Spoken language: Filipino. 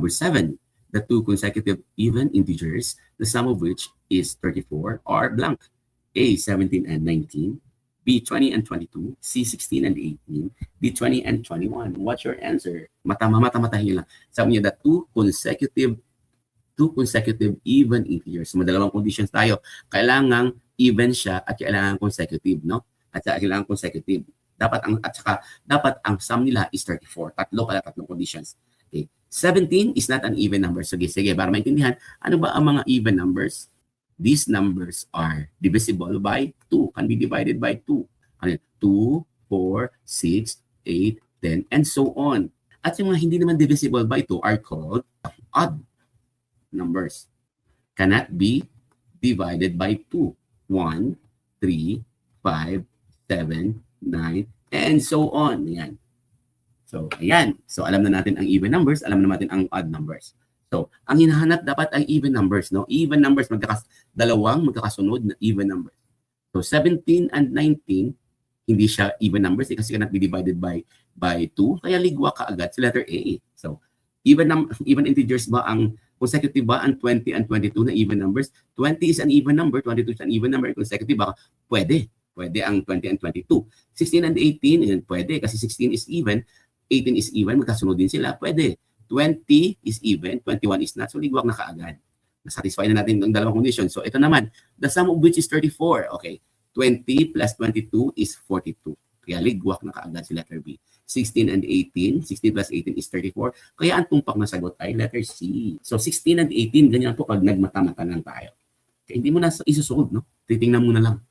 Number 7, the two consecutive even integers, the sum of which is 34, are blank. A, 17 and 19, B, 20 and 22, C, 16 and 18, D, 20 and 21. What's your answer? Mata-matahin lang. Sabi niya, the two consecutive even integers. Madalawang conditions tayo. Kailangang even siya at kailangan consecutive, no? At saka kailangan consecutive. Dapat ang sum nila is 34. Tatlong conditions. Okay. 17 is not an even number. Sige, para maintindihan, ano ba ang mga even numbers? These numbers are divisible by 2. Can be divided by 2. 2, 4, 6, 8, 10, and so on. At yung mga hindi naman divisible by 2 are called odd numbers. Cannot be divided by 2. 1, 3, 5, 7, 9, and so on. Yan. So, ayan. So, alam na natin ang even numbers, alam na natin ang odd numbers. So, ang hinahanap dapat ay even numbers, no? Even numbers, dalawang magkakasunod na even numbers. So, 17 and 19, hindi siya even numbers kasi cannot be divided by 2. Kaya ligwa ka agad sa letter A. So, even integers ba ang consecutive ba ang 20 and 22 na even numbers? 20 is an even number, 22 is an even number, consecutive ba? Pwede. Pwede ang 20 and 22. 16 and 18, pwede kasi 16 is even, 18 is even, magkasunod din sila. Pwede. 20 is even, 21 is not. So, ligwak na kaagad. Nasatisfy na natin ang dalawang conditions. So, ito naman, the sum of which is 34. Okay. 20 plus 22 is 42. Kaya ligwak na kaagad si letter B. 16 and 18, 16 plus 18 is 34. Kaya ang tumpak na sagot ay letter C. So, 16 and 18, ganyan po pag nagmata-mata lang tayo. Kaya hindi mo na isusolve, no? Titingnan mo na lang.